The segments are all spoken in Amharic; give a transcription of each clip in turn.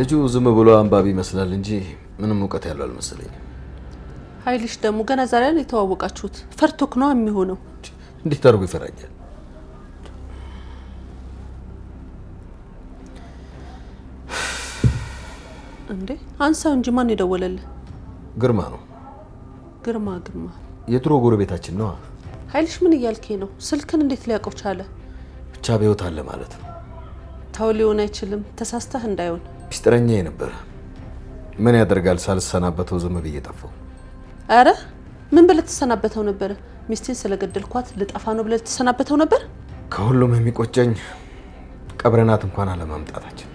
ልጁ ዝም ብሎ አንባቢ ይመስላል እንጂ ምንም እውቀት ያለው አልመሰለኝም። ኃይልሽ ደግሞ ገና ዛሬ ላይ ተዋወቃችሁት። ፈርቶክ ነው የሚሆነው። እንዴት አድርጎ ይፈራኛል? እንዴ አንሳው እንጂ ማን የደወለልህ? ግርማ ነው። ግርማ የድሮ ጎረቤታችን ነው። ኃይልሽ ምን እያልከኝ ነው? ስልክን እንዴት ሊያውቀው ቻለ? ብቻ በህይወት አለ ማለት ነው። ታው ሊሆን አይችልም። ተሳስተህ እንዳይሆን። ሚስጥረኛዬ ነበር። ምን ያደርጋል ሳልሰናበተው ዝም ብዬ ጠፋው። አረ ምን ብለህ ተሰናበተው ነበር? ሚስቴን ስለገደልኳት ልጠፋ ነው ብለህ ተሰናበተው ነበር? ከሁሉም የሚቆጨኝ ቀብረናት እንኳን አለማምጣታችን።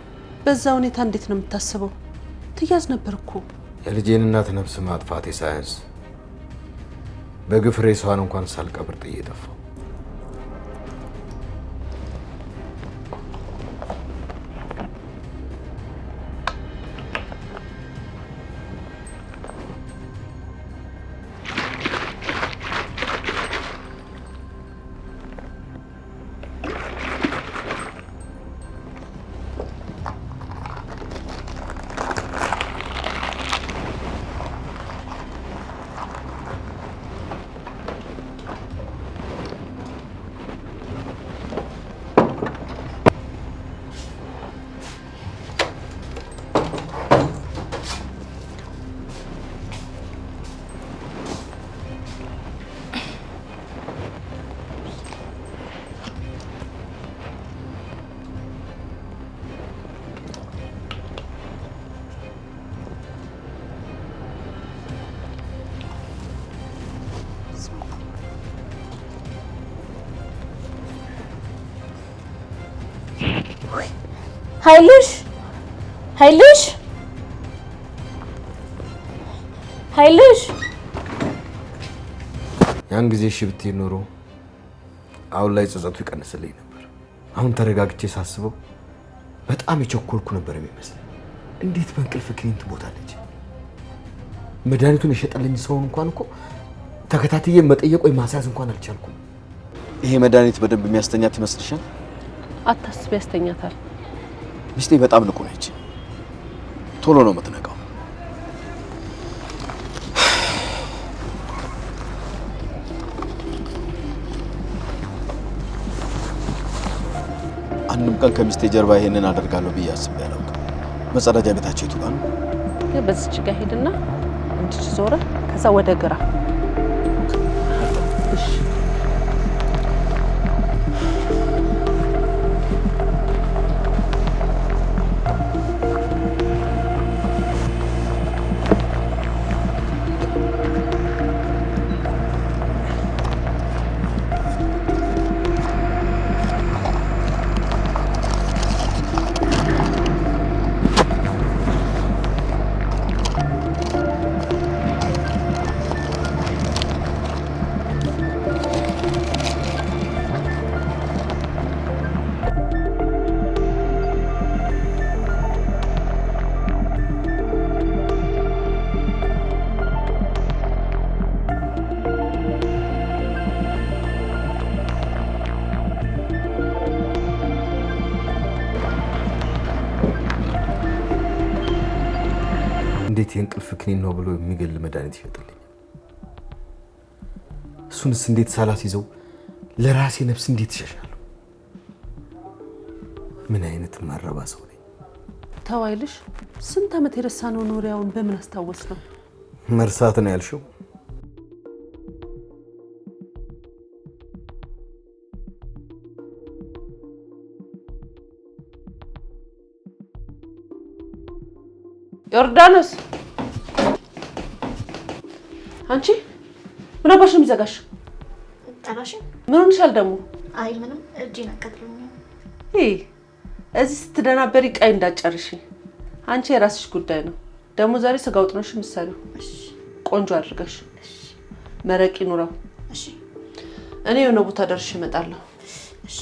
በዛ ሁኔታ እንዴት ነው የምታስበው? ትያዝ ነበር እኮ። የልጄን እናት ነፍስ ማጥፋቴ ሳያንስ በግፍ ሬሷን እንኳን ሳልቀብር ጥዬ ጠፋው። ኃይልሽ ያን ጊዜ ሽብቴ ኖሮ አሁን ላይ ጸጸቱ ይቀንስልኝ ነበር። አሁን ተረጋግቼ ሳስበው በጣም የቸኮልኩ ነበር የሚመስል። እንዴት በእንቅልፍ ክኒን ትሞታለች? መድኃኒቱን የሸጠልኝ ሰውን እንኳን እኮ ተከታትዬ መጠየቅ ወይ ማስያዝ እንኳን አልቻልኩም። ይሄ መድኃኒት በደንብ የሚያስተኛት ይመስልሻል? አታስብ፣ ያስተኛታል። ሚስቴ በጣም ንቁ ነች። ቶሎ ነው የምትነቃው። አንድም ቀን ከሚስቴ ጀርባ ይሄንን አደርጋለሁ ብዬ አስቤ አላውቅም። መጸዳጃ ቤታቸው የቱ ጋር ነው? በዚች ጋር ሄድና እንድች ዞረ፣ ከዛ ወደ ግራ። እሺ እንዴት የእንቅልፍ ክኒን ነው ብሎ የሚገል መድኃኒት ይሸጥልኝ? እሱንስ እንዴት ሳላስይዘው ለራሴ ነፍስ እንዴት ይሸሻለሁ? ምን አይነት ማረባ ሰው ነኝ? ተው ኃይልሽ፣ ስንት ዓመት የረሳነው ኖሪያውን በምን አስታወስ ነው? መርሳት ነው ያልሽው? ዮርዳኖስ፣ አንቺ ምን አባሽ ነው የሚዘጋሽ? ታናሽ ምን ሆነሻል ደግሞ? አይ ምንም፣ እጄን አቃጥሎኛል። እዚህ ስትደናበሪ ቃይ እንዳትጨርሺ። አንቺ የራስሽ ጉዳይ ነው። ደግሞ ዛሬ ስጋ ወጥ ነው የምትሰሪው። እሺ፣ ቆንጆ አድርገሽ። እሺ፣ መረቂ ኑረው። እሺ፣ እኔ የሆነ ቦታ ደርሼ እመጣለሁ። እሺ።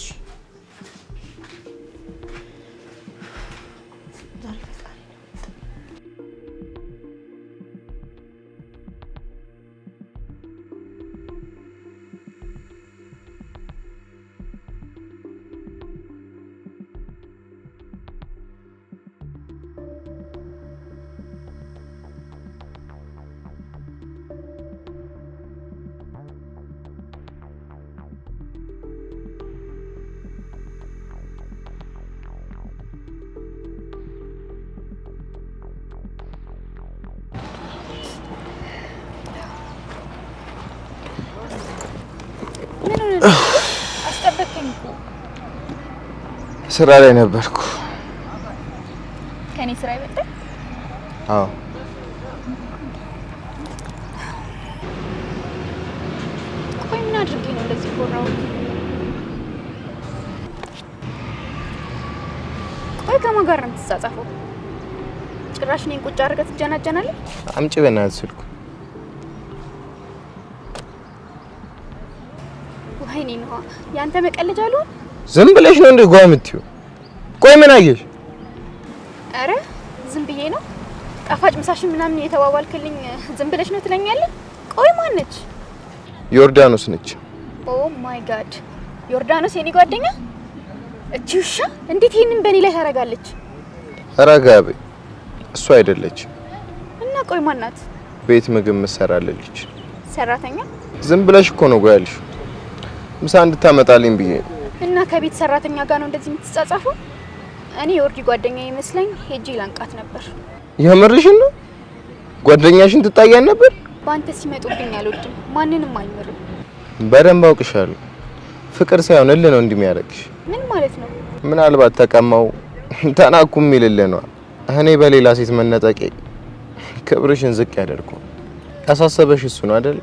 ምን ሆነ? አስጠበቀኝ እኮ። ስራ ላይ ነበርኩ። ከኔ ስራ ይበልጣል? አዎ። ቆይ ምን አድርጌ ነው እንደዚህ ቆራው? ቆይ ከማን ጋር ነው የምትጻጻፈው? ጭራሽ እኔን ቁጭ አድርገህ ትጀናጀናለህ? አምጪ በእናትህ ስልኩ። ወይኔ ነው ያንተ መቀለጃ አልሆን። ዝም ብለሽ ነው እንደ ጓ የምትይው? ቆይ ምን አየሽ? አረ ዝም ብዬ ነው። ጣፋጭ ምሳሽን ምናምን የተባባልክልኝ ዝም ብለሽ ነው ትለኛለህ? ቆይ ማን ነች? ዮርዳኖስ ነች። ኦ ማይ ጋድ ዮርዳኖስ የኔ ጓደኛ? እቺ ውሻ እንዴት ይሄንን በእኔ ላይ ታደርጋለች? ረጋቤ እሱ አይደለች። እና ቆይ ማን ናት? ቤት ምግብ መሰራለች። ሰራተኛ? ዝም ብለሽ እኮ ነው ጎያልሽ። ምሳ እንድታመጣልኝ ብዬ። እና ከቤት ሰራተኛ ጋር ነው እንደዚህ የምትጻጻፈው? እኔ የወርዲ ጓደኛ ይመስለኝ ሄጂ ላንቃት ነበር። የምርሽን ነው? ጓደኛሽን ትጣያን ነበር? በአንተ ሲመጡብኝ አልወድም። ማንንም አይምርም። በደንብ አውቅሻለሁ። ፍቅር ሳይሆን እልህ ነው እንደሚያደርግሽ። ምን ማለት ነው? ምናልባት ተቀማው ተናኩም ይልልህ ነው። እኔ በሌላ ሴት መነጠቄ ክብርሽን ዝቅ ያደርገው። ያሳሰበሽ እሱ ነው አይደል?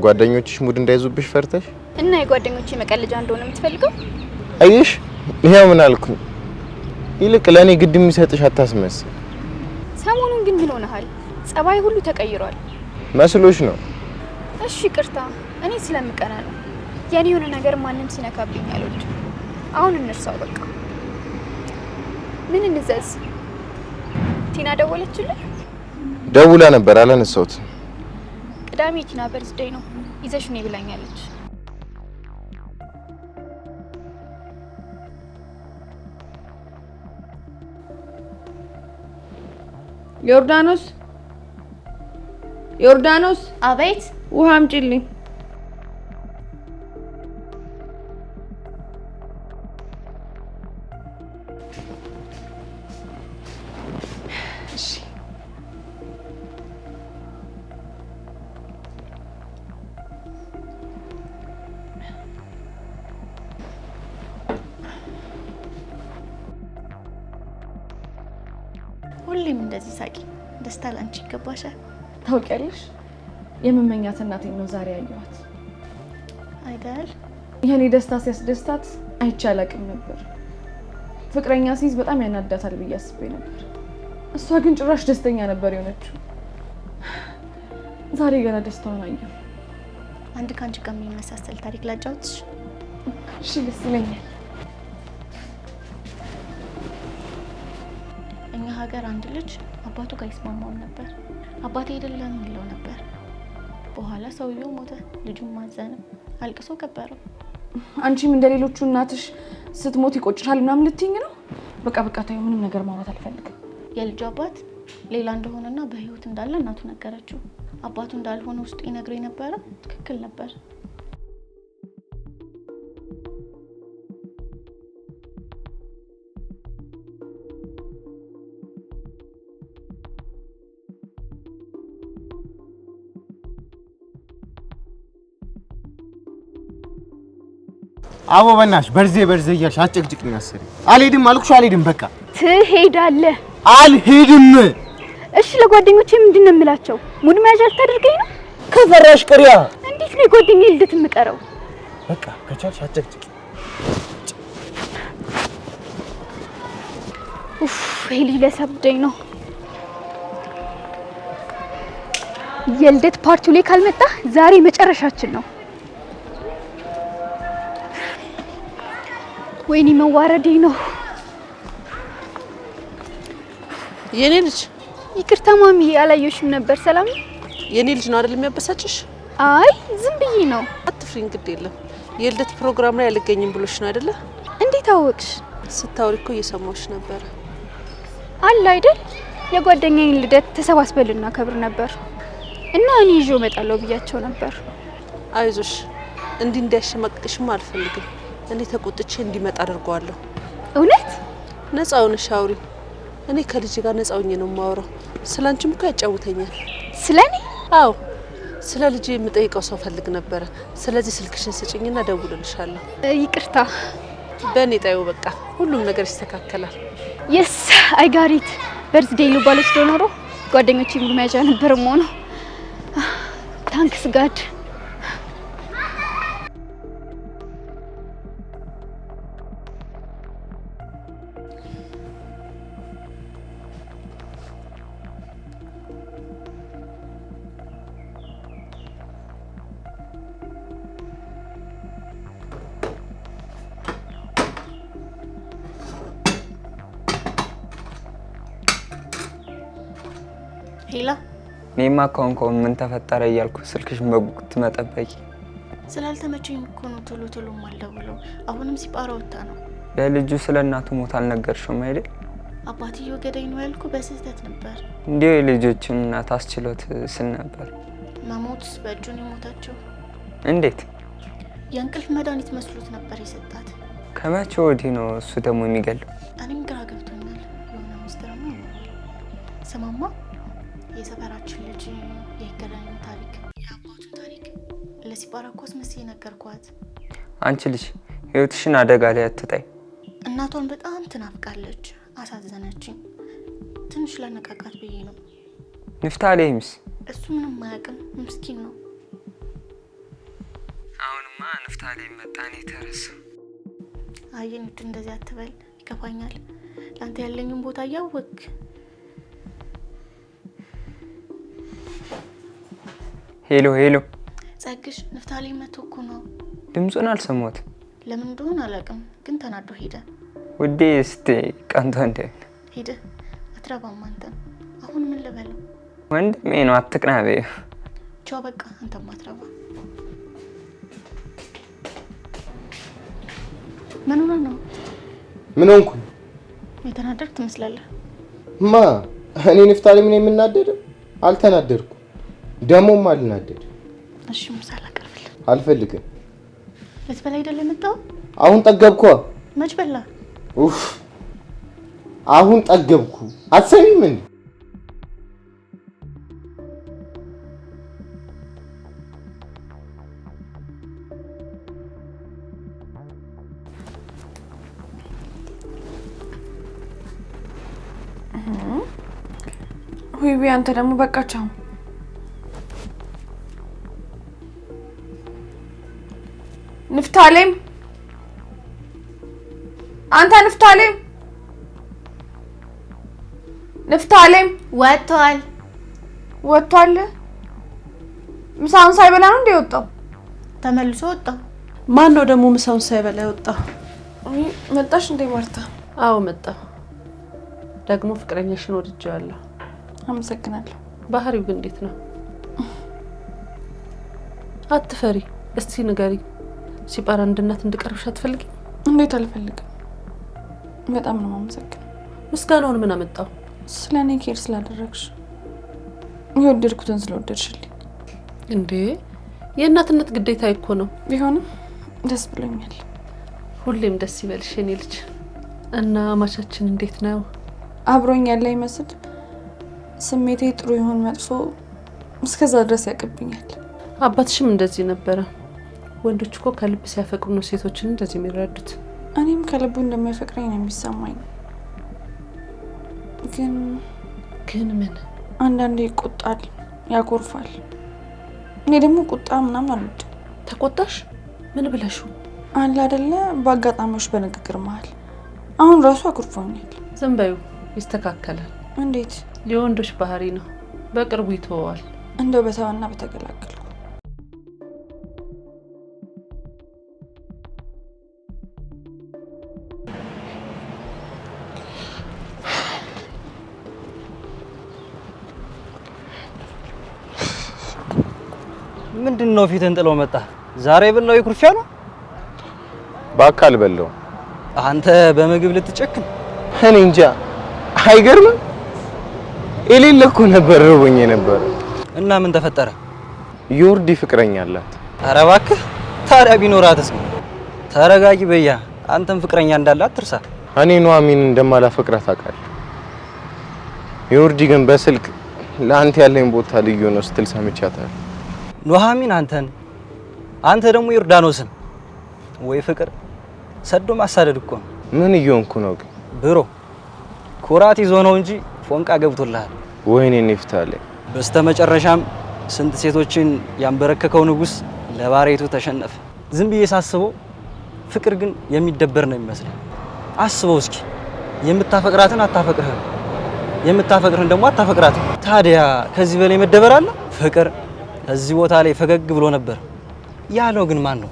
ጓደኞችሽ ሙድ እንዳይዙብሽ ፈርተሽ እና የጓደኞቼ መቀለጃ እንደሆነ የምትፈልገው? አይሽ ይሄው ምን አልኩኝ። ይልቅ ለኔ ግድ የሚሰጥሽ አታስመስል። ሰሞኑን ግን ምን ሆነሃል? ጸባይ ሁሉ ተቀይሯል። መስሎሽ ነው? እሺ ቅርታ፣ እኔ ስለምቀና ነው። የኔ የሆነ ነገር ማንም ሲነካብኝ አልወድም። አሁን እንርሳው በቃ። ምን እንዘዝ? ቲና ደወለችልህ? ደውላ ነበር አላነሳሁት። ቅዳሜ ቲና በርዝዴይ ነው ይዘሽ ነይ ብላኛለች። ዮርዳኖስ ዮርዳኖስ! አቤት። ውሃ አምጪልኝ። ሁሌም እንደዚህ ሳቂ። ደስታ ላንቺ ይገባሻል። ታውቂያለሽ፣ የመመኛት እናቴን ነው ዛሬ ያየኋት አይደል? የኔ ደስታ ሲያስደስታት አይቼ አላውቅም ነበር። ፍቅረኛ ሲይዝ በጣም ያናዳታል ብዬ አስቤ ነበር። እሷ ግን ጭራሽ ደስተኛ ነበር የሆነችው። ዛሬ ገና ደስታውን አየሁ። አንድ ካንቺ ጋር የሚመሳሰል ታሪክ ላጫውትሽ? እሺ፣ ደስ ይለኛል። እኛ ሀገር አንድ ልጅ አባቱ ጋር ይስማማም ነበር። አባቴ አይደለም ይለው ነበር። በኋላ ሰውየው ሞተ። ልጁም ማዘንም አልቅሶ ቀበረው። አንቺም እንደሌሎቹ እናትሽ ስትሞት ይቆጭሻል ምናምን ልትይኝ ነው? በቃ ታዩ፣ ምንም ነገር ማውራት አልፈልግም። የልጁ አባት ሌላ እንደሆነና በህይወት እንዳለ እናቱ ነገረችው። አባቱ እንዳልሆነ ውስጡ ይነግረኝ ነበረ። ትክክል ነበር። አቦ በእናትሽ በርዜ እያልሽ አጨቅጭቅኝ አሰሪ። አልሄድም አልኩሽ አልሄድም። በቃ ትሄዳለህ። አልሄድም። እሺ ለጓደኞቼ ምንድን ነው የምላቸው? ሙድ መያዣ ልታደርገኝ ነው? ከፈራሽ ቅሪያ። እንዴት ነው የጓደኛዬ ልደት የምቀረው? በቃ ከቻልሽ አጨቅጭቅ። ኡፍ ይሄ ልጅ ለሰብደኝ ነው። የልደት ፓርቲው ላይ ካልመጣ ዛሬ መጨረሻችን ነው። ወይኔ መዋረዴ ነው። የኔ ልጅ ይቅርታ ማሚ፣ አላየሽም ነበር። ሰላም ነው? የኔ ልጅ ነው አይደል የሚያበሳጭሽ? አይ ዝም ብዬ ነው። አትፍሪ፣ እንግዲህ የለም የልደት ፕሮግራም ላይ አልገኝም ብሎሽ ነው አይደለ? እንዴት አወቅሽ? ስታወሪ እኮ እየሰማሁሽ ነበረ። አለ አይደል የጓደኛዬን ልደት ተሰባስበልና ከብር ነበር እና እኔ ይዤው እመጣለሁ ብያቸው ነበር። አይዞሽ፣ እንዲህ እንዲያሸማቅቅሽም አልፈልግም። እኔ ተቆጥቼ እንዲመጣ አድርገዋለሁ። እውነት? ነፃ ሆነሽ አውሪ። እኔ ከልጅ ጋር ነፃ ሆኜ ነው የማወራው። ስላንቺም እኮ ያጫውተኛል። ስለኔ? አዎ፣ ስለ ልጅ የምጠይቀው ሰው ፈልግ ነበር። ስለዚህ ስልክሽን ስጭኝና ደውልልሻለሁ። ይቅርታ። በእኔ ጣዩ በቃ ሁሉም ነገር ይስተካከላል። የስ አይ ጋሪት በርዝዴይ ልባለች ዶኖሮ ጓደኞቼ ሙሉ መያዣ ነበር ሞኖ ታንክስ ጋድ። ሄላ እኔማ ኮንኮን ምን ተፈጠረ እያልኩ ስልክሽን በጉጉት መጠበቂ ስላልተመቸኝ እኮ ነው ቶሎ ቶሎ ማልደውለው። አሁንም ሲጳራ ወጣ ነው። ለልጁ ስለ እናቱ ሞት አልነገርሽውም አይደል? አባትየው ገዳይ ነው ያልኩ በስህተት ነበር። እንዴ ልጆቹን እናት አስችሎት ስል ነበር። መሞትስ በእጁን የሞታቸው እንዴት? የእንቅልፍ መድኃኒት መስሎት ነበር የሰጣት። ከመቼ ወዲህ ነው እሱ ደግሞ የሚገለው? እኔም ግራ ገብቶኛል። የሆነ ሚስጥር ነው። ስማማ የሰፈራችን ልጅ የገዳዩን ታሪክ የአባቱን ታሪክ ለሲጳራ እኮ አስመስዬ ነገርኳት። አንቺ ልጅ ህይወትሽን አደጋ ላይ አትጣይ። እናቷን በጣም ትናፍቃለች። አሳዘነችኝ። ትንሽ ላነቃቃት ብዬ ነው። ንፍታሌምስ? እሱ ምንም አያውቅም፣ ምስኪን ነው። አሁንማ ንፍታሌም መጣኔ ተረሳ። አየን እንደዚህ አትበል፣ ይከፋኛል። ላንተ ያለኝን ቦታ እያወቅ ሄሎ ሄሎ፣ ጸግሽ ንፍታሌም መጥቶ እኮ ነው። ድምፁን አልሰማሁትም። ለምን እንደሆነ አላውቅም፣ ግን ተናዶ ሄደ። ውዴ እስቲ ቀንቶ እንደ ሄደ። አትረባም አንተ። አሁን ምን ልበለው? ወንድሜ ነው፣ አትቅና በይው። ቻው በቃ፣ አንተም አትረባ። ምን ሆነ ነው? ምን ሆንኩ? የተናደድክ ትመስላለህ። ማ እኔ ንፍታሌም ነኝ የምናደደው? አልተናደድኩም፣ ደሞም አልናደድ። እሺ ምሳ ላቀርብልህ። አልፈልግም። ልትበላ አይደል የመጣው? አሁን ጠገብኩ። መች በላ? ኡፍ አሁን ጠገብኩ። አትሰሚም እንዴ? ሁይቢ አንተ ደግሞ በቃቸው። ንፍታሌም አንተ ንፍታሌም ንፍታሌም ወጥቷል። ወጥቷል? ምሳውን ሳይበላ ነው እንደ ወጣው? ተመልሶ ወጣ። ማን ነው ደግሞ ምሳውን ሳይበላ የወጣው? መጣሽ እንዴ ማርታ? አዎ መጣሁ። ደግሞ ፍቅረኛሽን ወድጄዋለሁ። አመሰግናለሁ። ባህሪው ግን እንዴት ነው? አትፈሪ። እስቲ ንገሪ። ሲጳራ እንድናት እንድቀርብሽ አትፈልጊ? እንዴት አልፈልግም። በጣም ነው የማመሰግነው። ምስጋናውን ምን አመጣው? ስለኔ ኬር ስላደረግሽ፣ የወደድኩትን ስለወደድሽልኝ። እንዴ የእናትነት ግዴታ እኮ ነው። ቢሆንም ደስ ብሎኛል። ሁሌም ደስ ይበልሽ የኔ ልጅ። እና አማቻችን እንዴት ነው? አብሮኝ ያለ ይመስል ስሜቴ ጥሩ ይሁን መጥፎ እስከዛ ድረስ ያቀብኛል። አባትሽም እንደዚህ ነበረ። ወንዶች እኮ ከልብ ሲያፈቅሩ ነው ሴቶችን እንደዚህ የሚረዱት። እኔም ከልቡ እንደሚያፈቅረኝ ነው የሚሰማኝ። ግን ምን አንዳንዴ ይቆጣል፣ ያኮርፋል። እኔ ደግሞ ቁጣ ምናምን አልወድም። ተቆጣሽ? ምን ብለሽው? አለ አይደለ በአጋጣሚዎች በንግግር መሀል። አሁን ራሱ አኩርፎኛል። ዝም በይው፣ ይስተካከላል። እንዴት? የወንዶች ባህሪ ነው። በቅርቡ ይተወዋል። እንደው በተዋና በተገላገልኩ። ምንድነው ፊትን ጥሎ መጣ? ዛሬ በላው ይኩርፊያ ነው? በአካል በለው። አንተ በምግብ ልትጨክን? እኔ እንጃ። አይገርምም? የሌለ እኮ ነበር ርቦኝ ነበር። እና ምን ተፈጠረ? ዮርዲ ፍቅረኛ አላት። ኧረ እባክህ። ታዲያ ቢኖራትስ? ተረጋጊ በያ። አንተም ፍቅረኛ እንዳላት ትርሳ። እኔ ኑሐሚን እንደማላፈቅራት አውቃለሁ። ዮርዲ ግን በስልክ ለአንተ ያለኝ ቦታ ልዩ ነው ስትል ሰምቻታለሁ። ኑሐሚን አንተ ደግሞ ዮርዳኖስን። ወይ ፍቅር ሰዶ ማሳደድ እኮ ነው። ምን እየሆንኩ ነው ግን? ብሮ ኩራት ይዞ ነው እንጂ ፎንቃ ገብቶልሃል። ወይኔ ንፍታለኝ። በስተመጨረሻም ስንት ሴቶችን ያንበረከከው ንጉስ ለባሪያቱ ተሸነፈ። ዝም ብዬ ሳስበው ፍቅር ግን የሚደበር ነው የሚመስለው። አስበው እስኪ የምታፈቅራትን አታፈቅርህም፣ የምታፈቅርህን ደግሞ አታፈቅራትም። ታዲያ ከዚህ በላይ መደበር አለ? ፍቅር እዚህ ቦታ ላይ ፈገግ ብሎ ነበር ያለው ግን ማን ነው?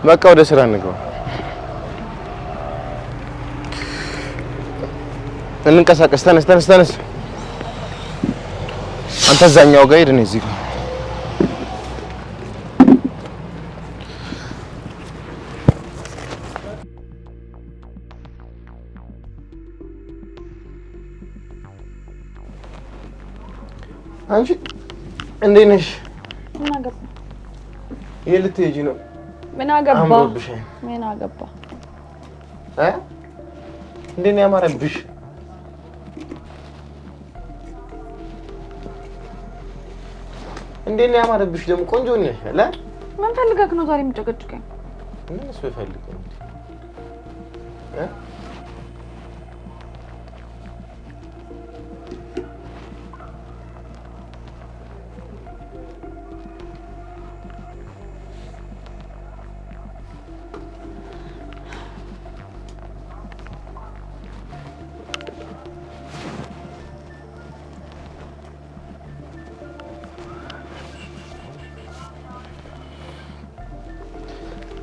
በቃ ወደ ስራ እንግባ። እንንቀሳቀስ። ተነስ። አንተ እዛኛው ጋር ሄድ፣ እኔ እዚህ ጋር። አንቺ እንዴት ነሽ? ምን አገባ? የት ልትሄጂ ነው? ምን አገባ? አምሮብሽ። ምን አገባ? እንዴት ነው ያማረብሽ? እንዴት ነው ያማረብሽ? ደግሞ ቆንጆ ነሽ አለ። ምን ፈልገህ ነው ዛሬ የምጨቀጭቀኝ? ምን እሱ ይፈልግ ነው?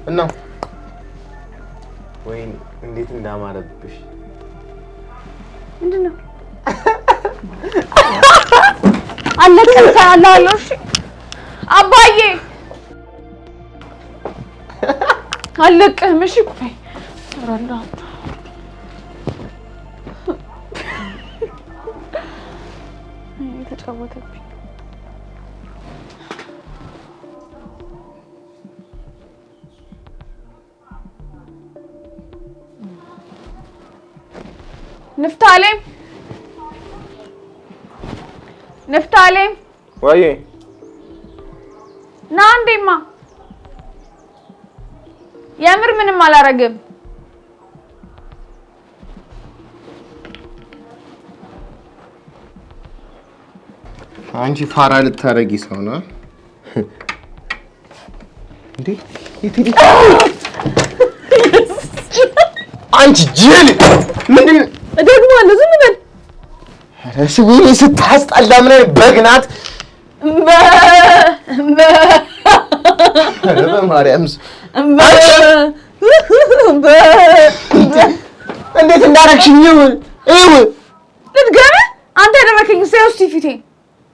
እና ወይ እንዴት እንዳማረብሽ! ምንድነው? አለቀም ሳላለው። እሺ አባዬ አለቀም። እሺ ቆይ ሰራላ ተጫወተብኝ። ንፍታሌም ወይ ና እንዴማ። የምር ምንም አላረግም። አንቺ ፋራ ልታረጊ ሰው ነው እንዴ? አንቺ ጅል ምንድን ደግሞ አለ። ዝም በል። ረስቡኝ ስታስጠላ። ምን በግ ናት? በማርያም እንዴት እንዳረግሽኝ ይው ልትገርም አንተ ያደረከኝ ሰውስ ፊቴ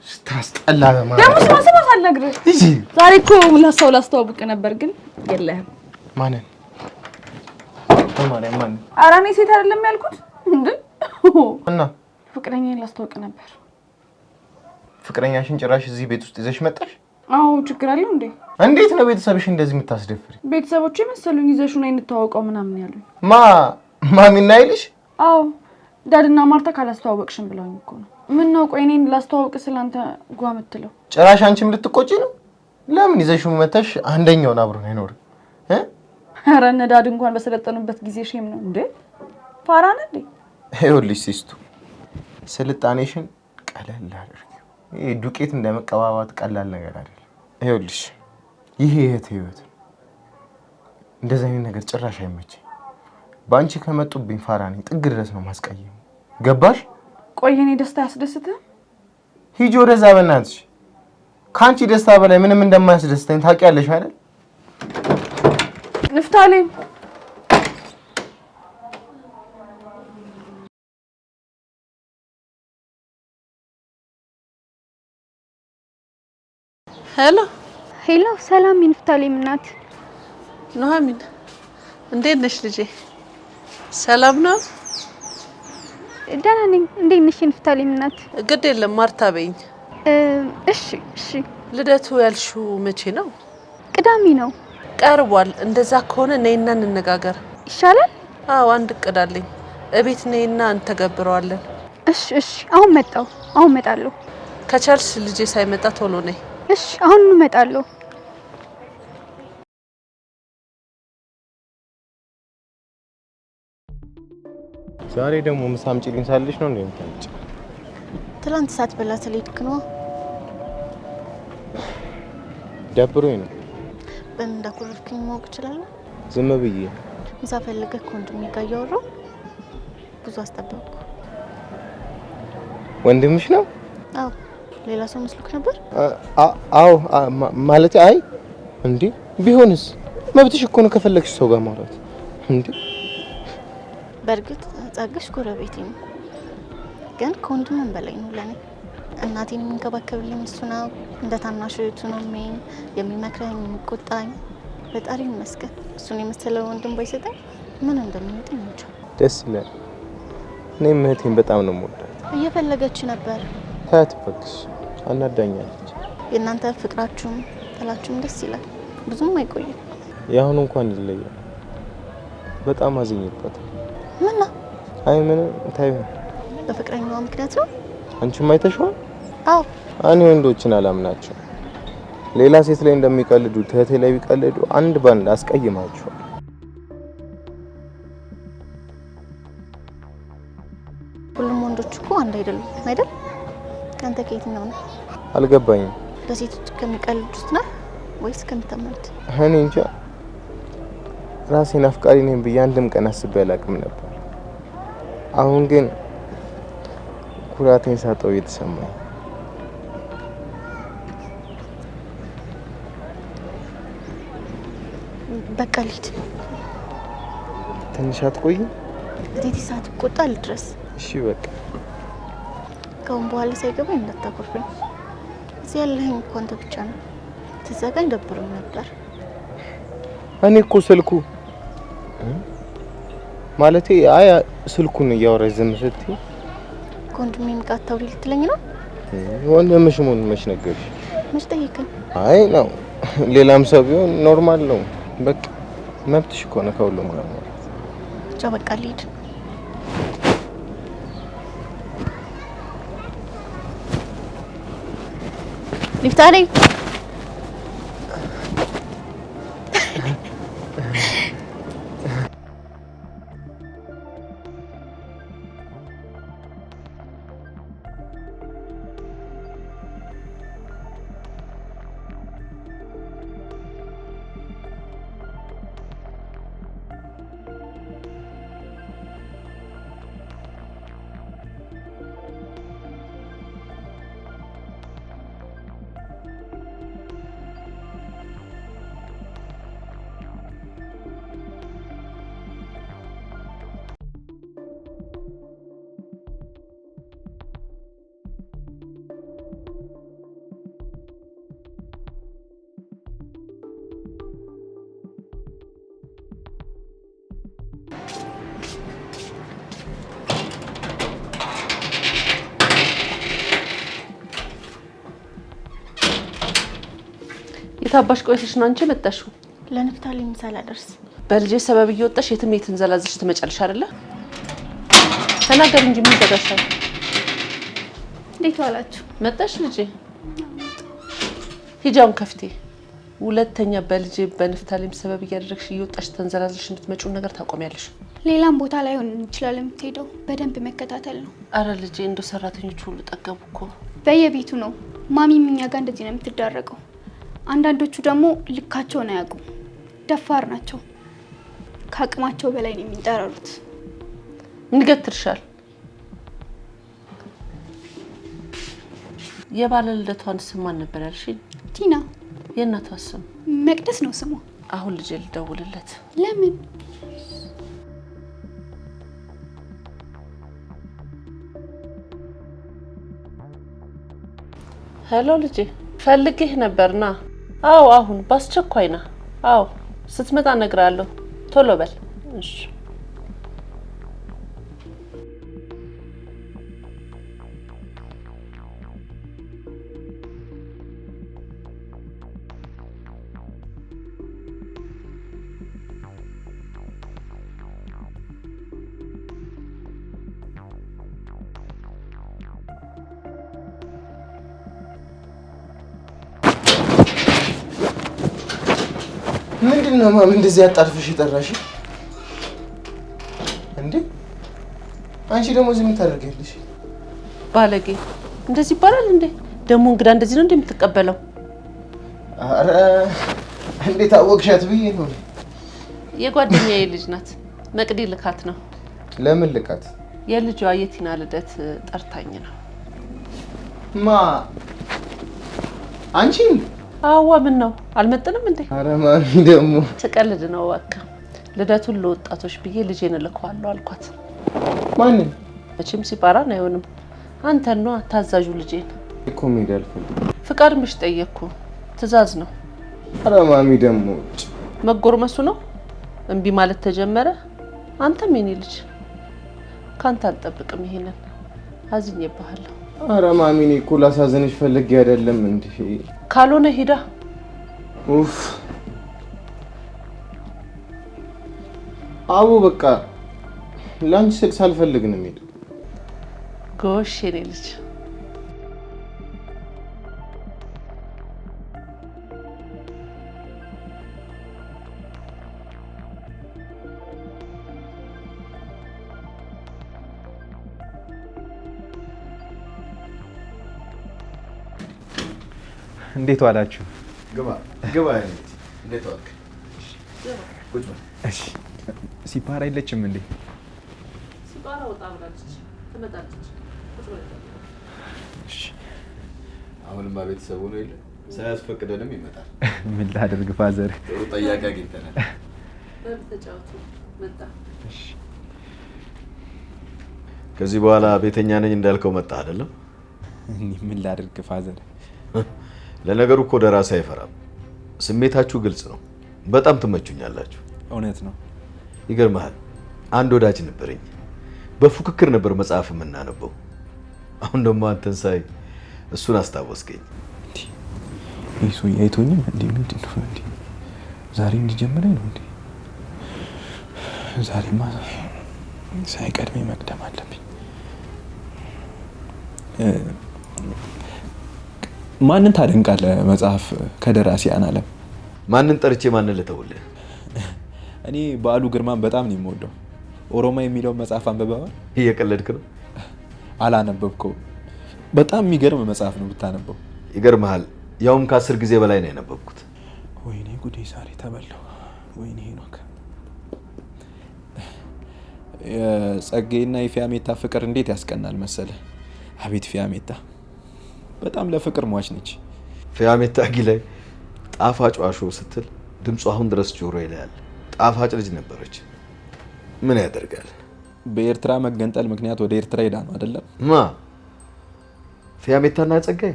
ስታስጠላ። በማርያም ደግሞ ስማስማስ አልነግርህ። ዛሬ እኮ ላስተዋውቅ ነበር ግን የለህም። ማንን? በማርያም ማንን? ኧረ እኔ ሴት አይደለም ያልኩት እንዴ? እና ፍቅረኛዬን ላስተዋውቅ ነበር። ፍቅረኛሽን ጭራሽ እዚህ ቤት ውስጥ ይዘሽ መጣሽ? አዎ ችግር አለው እንዴ? እንዴት ነው ቤተሰብሽ እንደዚህ የምታስደፍሪ? ቤተሰቦቼ መሰሉኝ ይዘሽው ነይ እንተዋወቀው ምናምን ያሉኝ። ማሚና ይልሽ? አዎ ዳድና ማርታ ካላስተዋወቅሽም ብለውኝ እኮ ነው። ምን ነው ቆይ እኔን ላስተዋውቅ ስላንተ ጓ የምትለው? ጭራሽ አንቺም ልትቆጪ ነው? ለምን ይዘሽው መተሽ አንደኛውን አብሮ ነው አይኖር? ኧረ እነ ዳድ እንኳን በሰለጠኑበት ጊዜ ሼም ነው እንዴ? ፋራ ነህ እንዴ? ይኸውልሽ ሲስቱ ስልጣኔሽን ቀለል አድርጊው። ይሄ ዱቄት እንደመቀባባት ቀላል ነገር አይደለም። ይኸውልሽ ይሄ ህይወት እንደዚህ አይነት ነገር ጭራሽ አይመቸኝ። በአንቺ ከመጡብኝ ፋራ ነኝ ጥግ ድረስ ነው ማስቀየም። ገባሽ? ቆይ የኔ ደስታ ያስደስትህ? ሂጂ ወደዛ በእናትሽ። ከአንቺ ደስታ በላይ ምንም እንደማያስደስተኝ ታውቂያለሽ አይደል? ንፍታሌም ሄሎ ሄሎ፣ ሰላም የንፍታሌም እናት። ኑሐሚን እንዴት ነሽ ልጄ? ሰላም ነው? ደህና ነኝ። እንዴት ነሽ የንፍታሌም እናት? ግድ የለም ማርታ በይኝ። እሺ እሺ። ልደቱ ያልሽው መቼ ነው? ቅዳሜ ነው። ቀርቧል። እንደዛ ከሆነ ነይና እንነጋገር ይሻላል። አዎ አንድ እቅድ አለኝ። እቤት ነይና እንተገብረዋለን። እሺ እሺ። አሁን መጣሁ። አሁን እመጣለሁ። ከቻልሽ ልጄ ሳይመጣ ቶሎ ነይ። እሺ አሁን እመጣለሁ። ዛሬ ደግሞ ምሳ አምጪልኝ ሳልሽ ነው እንዴ የምታምጪ? ትላንት ሳትበላ ስለሄድክ ነው። ደብሮኝ ነው። በምን እንዳኮረፍክኝ ማወቅ እችላለሁ? ዝም ብዬ ምሳ ፈልገህ ከወንድሜ ጋር እያወራሁ ብዙ አስጠበቅኩ። ወንድምሽ ነው? አዎ። ሌላ ሰው መስሎክ ነበር? አዎ ማለት አይ እንዴ ቢሆንስ መብትሽ እኮ ነው ከፈለግሽ ሰው ጋር ማውራት እንዴ። በእርግጥ ጸግሽ ጎረቤቴ ነው፣ ግን ከወንድምም በላይ ነው ለኔ። እናቴን የሚንከባከብልኝ እሱ ነው። እንደ ታናሽ እህቱ ነው የሚመክረኝ፣ የሚቆጣኝ። ፈጣሪ ይመስገን እሱን የመሰለ ወንድም ባይሰጠኝ ምን እንደሚመጣኝ እንጃ። ደስ ይላል። እኔም እህቴን በጣም ነው የምወዳት። እየፈለገች ነበር። ታያት እባክሽ፣ አናዳኛለች። የእናንተ ፍቅራችሁም ጥላችሁም ደስ ይላል። ብዙም አይቆይም። የአሁኑ እንኳን ይለያል። በጣም አዝኜበታል። ምን ነው? አይ ምንም ታዩ። በፍቅረኛዋ ምክንያት ነው? አንቺም አይተሽዋል? አዎ። እኔ ወንዶችን አላምናቸው። ሌላ ሴት ላይ እንደሚቀልዱ እህቴ ላይ ቢቀልዱ አንድ ባንድ አስቀይማቸው። ሁሉም ወንዶች እኮ አንድ አይደሉም አይደል? አንተ ከየትኛው ነው? አልገባኝም። በሴቶች ከሚቀልዱት ነው ወይስ ከሚታመኑት? እኔ እንጃ። ራሴን አፍቃሪ ነኝ ብዬ አንድም ቀን አስቤ አላውቅም ነበር። አሁን ግን ኩራቴን ሳጠው እየተሰማኝ። በቃ ልሂድ። ትንሽ አትቆይ? እቴቴ ሳትቆጣ ልድረስ። እሺ በቃ። ከአሁን በኋላ ሳይገባኝ እንዳታኮርፈኝ። እዚህ ያለኸኝ እኮ አንተ ብቻ ነው። ትዘጋኝ ደብሮኝ ነበር። እኔ እኮ ስልኩ ማለቴ አይ ስልኩን እያወራሽ ዝም ስትይ ከወንድሜም ጋር አታውሪ ልትለኝ ነው? ወንድምሽ መሆኑን መች ነገርሽ? መች ጠየቀኝ? አይ ነው ሌላም ሰው ቢሆን ኖርማል ነው። በቃ መብትሽ እኮ ነው ከሁሉም ጋር ማለት። ብቻ በቃ ልሂድ። ሊፍታኔ የታባሽ ቆይተሽ ነው አንቺ መጣሽው? ለንፍታሌ ምሳሌ አደርስ። በልጄ ሰበብ እየወጣሽ የትም የትንዘላዝሽ ትመጫለሽ አይደለ? ተናገር እንጂ ምን ተጋሻል? እንዴት ዋላችሁ? መጣሽ ልጄ? ሂጃውን ከፍቴ። ሁለተኛ በልጄ በንፍታሌም ሰበብ እያደረግሽ እየወጣሽ ተንዘላዝሽ እንድትመጪው ነገር ታቆሚያለሽ። ሌላም ቦታ ላይ ሆን እንችላለን የምትሄደው በደንብ መከታተል ነው። አረ ልጄ እንደ ሰራተኞች ሁሉ ጠገቡ እኮ። በየቤቱ ነው ማሚም እኛ ጋር እንደዚህ ነው የምትዳረገው። አንዳንዶቹ ደግሞ ልካቸውን አያውቁም፣ ደፋር ናቸው። ከአቅማቸው በላይ ነው የሚንጠራሩት። ምን ገትርሻል? የባለ ልደቷን ስም ማን ነበር ያልሽኝ? ቲና። የእናቷ ስም? መቅደስ ነው ስሟ። አሁን ልጄ ልደውልለት። ለምን? ሄሎ ልጄ፣ ፈልጌህ ነበርና። አዎ አሁን በአስቸኳይ ና። አዎ ስትመጣ እነግርሃለሁ። ቶሎ በል እሺ። ምንድነው ማም እንደዚህ አጣድፍሽ የጠራሽ እንዴ? አንቺ ደግሞ እዚህ ምን ታደርጊያለሽ? ባለጌ እንደዚህ ይባላል እንዴ? ደግሞ እንግዳ እንደዚህ ነው እንደምትቀበለው? አረ እንዴት አወቅሻት ብዬ ነው። የጓደኛዬ ልጅ ናት። መቅዲ ልካት ነው። ለምን ልካት? የልጇ የቲና ልደት ጠርታኝ ነው። ማ አንቺ? አዋ ምን ነው አልመጥንም እንዴ? አረ ማሚ ደግሞ ትቀልድ ነው። በቃ ልደቱን ለወጣቶች ብዬ ልጄን እልከዋለሁ አልኳት። ማንን? መቼም ሲባራን አይሆንም። አንተን ነው ታዛዡ ልጄን እኮ መሄድ አልፈልግም። ፍቃድ ምሽ ጠየቅኩ። ትእዛዝ ነው። አረ ማሚ ደግሞ መጎርመሱ ነው። እምቢ ማለት ተጀመረ። አንተም የኔ ልጅ ካንተ አልጠብቅም። ይሄንን አዝኜብሃለሁ። አረ ማሚ እኔ እኮ ላሳዝንሽ ፈልጌ አይደለም እንዴ። ካልሆነ ሄዳ ኡፍ አቡ በቃ ላንቺ ስል ሳልፈልግ ነው የምሄደው። ጎሽ የኔ ልጅ እንዴት ዋላችሁ? ግባ ግባ። እንዴት ዋልክ? ቁጭ በል። እሺ ሲፓራ የለችም እንዴ? ሲፓራ ወጣ ብላለች። ትመጣለች። ቁጭ በል። እሺ አሁንማ ቤተሰቡ ነው የለ ሳያስፈቅደንም ይመጣል። ምን ላድርግ ፋዘር? ጥሩ ጠያቂ አግኝተናል። በተጫወቱ መጣ። እሺ ከዚህ በኋላ ቤተኛ ነኝ እንዳልከው መጣ አይደለም? ምን ላድርግ ፋዘር? ለነገሩ እኮ ደራሲ አይፈራም። ስሜታችሁ ግልጽ ነው። በጣም ትመቹኛላችሁ። እውነት ነው። ይገርምሃል፣ አንድ ወዳጅ ነበረኝ። በፉክክር ነበር መጽሐፍ የምናነበው። አሁን ደግሞ አንተን ሳይ እሱን አስታወስከኝ። ይህ ሰው አይቶኝም እንዴ? ምንድን ነው እንዴ? ዛሬ እንዲጀምረኝ ነው እንዴ? ዛሬማ ሳይቀድሜ መቅደም አለብኝ። ማንን ታደንቃለህ? መጽሐፍ ከደራሲያን ዓለም ማንን ጠርቼ ማንን ልተውልህ? እኔ በዓሉ ግርማን በጣም ነው የምወደው። ኦሮማ የሚለውን መጽሐፍ አንብበዋል? እየቀለድክ ነው? አላነበብከውም? በጣም የሚገርም መጽሐፍ ነው ብታነበው። ይገርምሃል፣ ያውም ከ10 ጊዜ በላይ ነው ያነበብኩት። ወይኔ ጉዴ፣ ዛሬ ተበላው። ወይኔ ሄኖክ፣ የጸጌና የፊያሜታ ፍቅር እንዴት ያስቀናል መሰለ። አቤት ፊያሜታ በጣም ለፍቅር ሟች ነች። ፊያሜታ ላይ ጣፋጭ ዋሾ ስትል ድምፁ አሁን ድረስ ጆሮ ይላል። ጣፋጭ ልጅ ነበረች። ምን ያደርጋል፣ በኤርትራ መገንጠል ምክንያት ወደ ኤርትራ ሄዳ ነው አይደለም? ማ ፊያሜታና ጸጋዬ?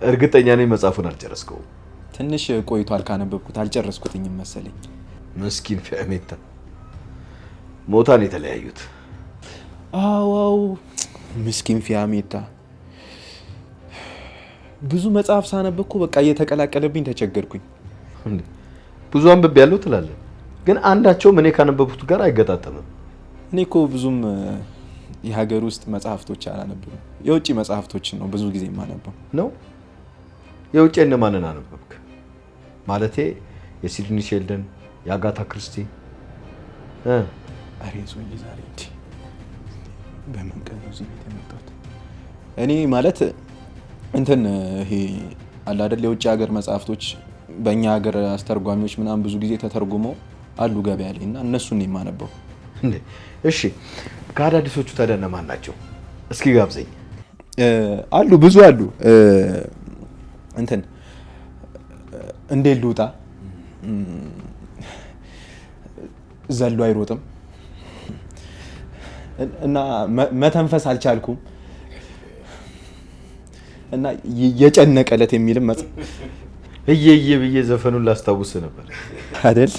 እርግጠኛ ነኝ መጽሐፉን አልጨረስከውም። ትንሽ ቆይቷል ካነበብኩት፣ አልጨረስኩትኝም መሰለኝ። ምስኪን ፊያሜታ ሞታን የተለያዩት። አዋው ምስኪን ፊያሜታ። ብዙ መጽሐፍ ሳነብ እኮ በቃ እየተቀላቀለብኝ ተቸገርኩኝ። ብዙ አንብቤ ያለው ትላለህ፣ ግን አንዳቸውም እኔ ካነበብኩት ጋር አይገጣጠምም። እኔ እኮ ብዙም የሀገር ውስጥ መጽሐፍቶች አላነብም፣ የውጭ መጽሐፍቶችን ነው ብዙ ጊዜ የማነበው። ነው? የውጭ እነማንን አነበብክ? ማለቴ የሲድኒ ሼልደን፣ የአጋታ ክርስቲ? አሬ ሶኝ ዛሬ እንጂ በምን ቀን ነው እዚህ ቤት የመጣሁት? እኔ ማለት እንትን ይሄ አለ አይደል የውጭ ሀገር መጽሐፍቶች በእኛ ሀገር አስተርጓሚዎች ምናምን ብዙ ጊዜ ተተርጉመው አሉ ገበያ ላይ እና እነሱን ነው የማነበው። እሺ ከአዳዲሶቹ ታዲያ እነማን ናቸው? እስኪ ጋብዘኝ። አሉ ብዙ አሉ። እንትን እንዴት ልውጣ፣ ዘሎ አይሮጥም እና መተንፈስ አልቻልኩም እና የጨነቀለት የሚልም እየየ ብዬ ዘፈኑን ላስታውስ ነበር አይደል?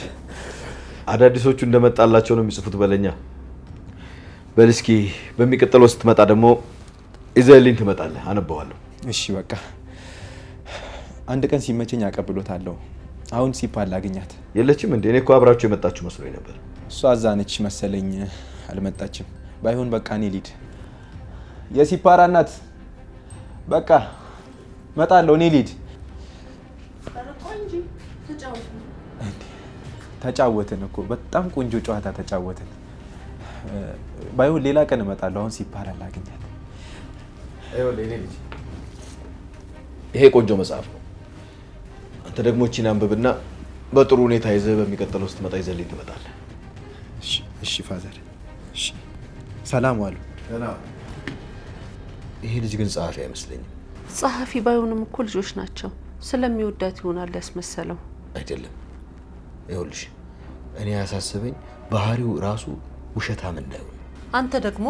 አዳዲሶቹ እንደመጣላቸው ነው የሚጽፉት በለኛ። በል እስኪ በሚቀጥለው ስትመጣ ደግሞ ይዘህልኝ ትመጣለህ፣ አነበዋለሁ። እሺ በቃ አንድ ቀን ሲመቸኝ አቀብሎታለሁ። አሁን ሲፓል ላገኛት የለችም እንዴ? እኔ እኮ አብራችሁ የመጣችሁ መስሎኝ ነበር። እሷ አዛነች መሰለኝ፣ አልመጣችም። ባይሆን በቃ እኔ ልሂድ። የሲፓራ እናት በቃ መጣለሁ፣ እኔ ልሂድ። ተጫወትን እኮ በጣም ቆንጆ ጨዋታ ተጫወትን። ባይሆን ሌላ ቀን እመጣለሁ። አሁን ሲባል አላገኛት። ይሄ ቆንጆ መጽሐፍ ነው። አንተ ደግሞ እቺን አንብብና በጥሩ ሁኔታ ይዘህ በሚቀጥለው ስትመጣ ይዘልኝ ትመጣለህ። እሺ ፋዘር። እሺ ሰላም ዋሉ። ይሄ ልጅ ግን ጸሐፊ አይመስለኝም። ጸሐፊ ባይሆንም እኮ ልጆች ናቸው። ስለሚወዳት ይሆናል ያስመሰለው። አይደለም። ይኸውልሽ እኔ ያሳስበኝ ባህሪው ራሱ ውሸታም እንዳይሆን። አንተ ደግሞ